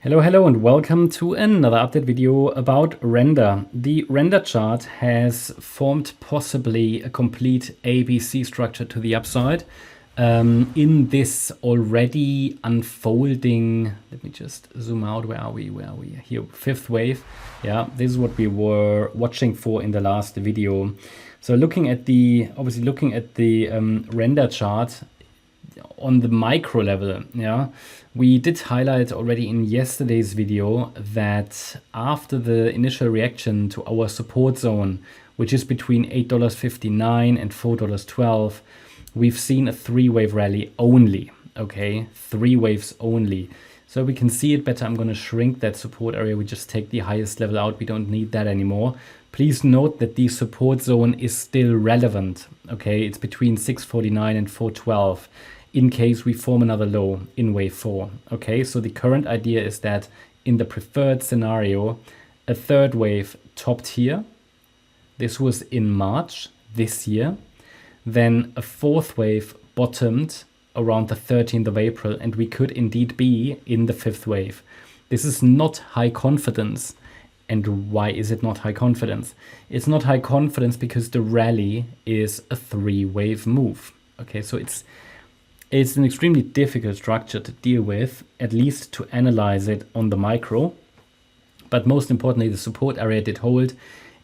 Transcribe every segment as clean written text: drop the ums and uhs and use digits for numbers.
Hello and welcome to another update video about Render. The Render chart has formed possibly a complete ABC structure to the upside in this already unfolding, let me just zoom out, where are we here, fifth wave. Yeah, this is what we were watching for in the last video. So looking at the Render chart on the micro level, yeah, we did highlight already in yesterday's video that after the initial reaction to our support zone, which is between $8.59 and $4.12, we've seen a three-wave rally only. Okay, three waves only. So we can see it better. I'm going to shrink that support area. We just take the highest level out. We don't need that anymore. Please note that the support zone is still relevant. Okay, it's between 649 and 412 in case we form another low in wave 4. Okay, so the current idea is that in the preferred scenario, a third wave topped here. This was in March this year. Then a fourth wave bottomed around the 13th of April, and we could indeed be in the fifth wave. This is not high confidence. And why is it not high confidence? It's not high confidence because the rally is a three-wave move. Okay, so it's an extremely difficult structure to deal with, at least to analyze it on the micro. But most importantly, the support area did hold.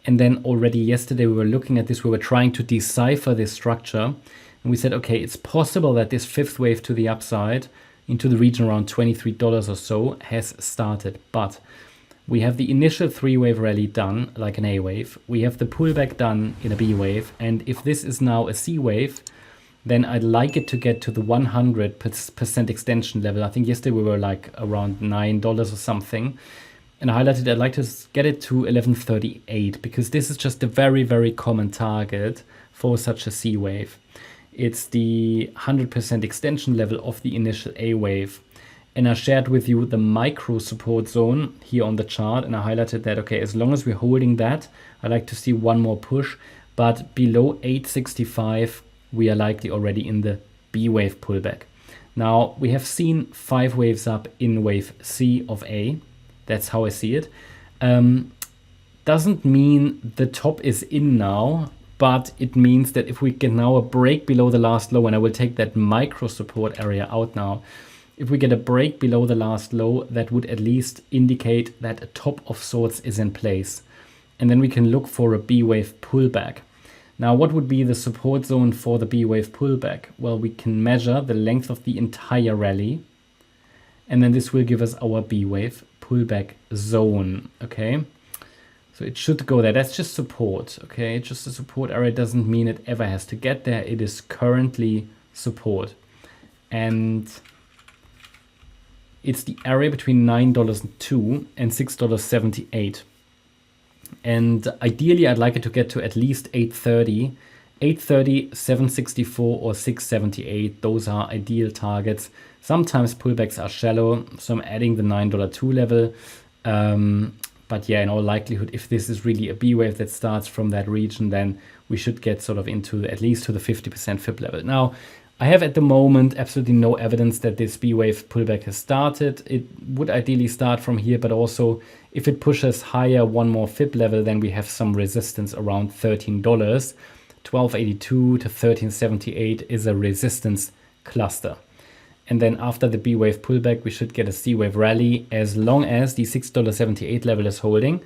And then already yesterday we were looking at this, we were trying to decipher this structure. And we said, okay, it's possible that this fifth wave to the upside into the region around $23 or so has started. But we have the initial three-wave rally done like an A wave. We have the pullback done in a B wave. And if this is now a C wave, then I'd like it to get to the 100% extension level. I think yesterday we were like around $9 or something. And I highlighted I'd like to get it to 1138 because this is just a very, very common target for such a C wave. It's the 100% extension level of the initial A wave. And I shared with you the micro support zone here on the chart. And I highlighted that, okay, as long as we're holding that, I'd like to see one more push. But below 865, we are likely already in the B wave pullback. Now, we have seen 5 waves up in wave C of A. That's how I see it. Doesn't mean the top is in now, but it means that if we get now a break below the last low, and I will take that micro support area out now, if we get a break below the last low, that would at least indicate that a top of sorts is in place. And then we can look for a B wave pullback. Now, what would be the support zone for the B wave pullback? Well, we can measure the length of the entire rally, and then this will give us our B wave pullback zone. Okay, so it should go there. That's just support. Okay, just a support area doesn't mean it ever has to get there. It is currently support, and it's the area between $9.02 and $6.78. And ideally, I'd like it to get to at least 830, 764 or 678. Those are ideal targets. Sometimes pullbacks are shallow, so I'm adding the $9.02 level. But yeah, in all likelihood, if this is really a B wave that starts from that region, then we should get sort of into at least to the 50% FIB level. Now, I have at the moment absolutely no evidence that this B wave pullback has started. It would ideally start from here, but also if it pushes higher one more FIB level, then we have some resistance around $13. 1282 to 1378 is a resistance cluster. And then after the B wave pullback, we should get a C wave rally as long as the $6.78 level is holding.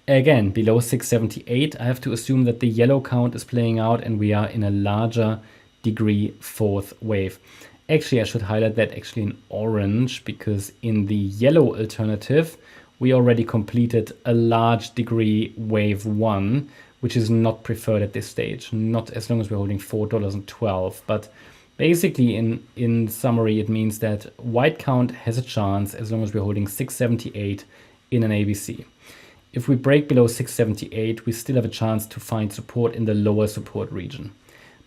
Again, below 678, I have to assume that the yellow count is playing out and we are in a larger degree fourth wave. Actually, I should highlight that actually in orange, because in the yellow alternative, we already completed a large degree wave 1, which is not preferred at this stage, not as long as we're holding $4.12. But basically, in summary, it means that white count has a chance as long as we're holding 678 in an ABC. If we break below 678, we still have a chance to find support in the lower support region.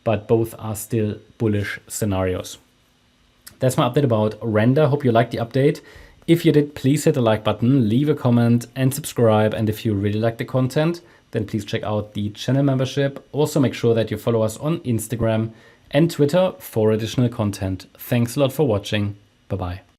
But both are still bullish scenarios. That's my update about Render. Hope you liked the update. If you did, please hit the like button, leave a comment and subscribe. And if you really like the content, then please check out the channel membership. Also make sure that you follow us on Instagram and Twitter for additional content. Thanks a lot for watching. Bye-bye.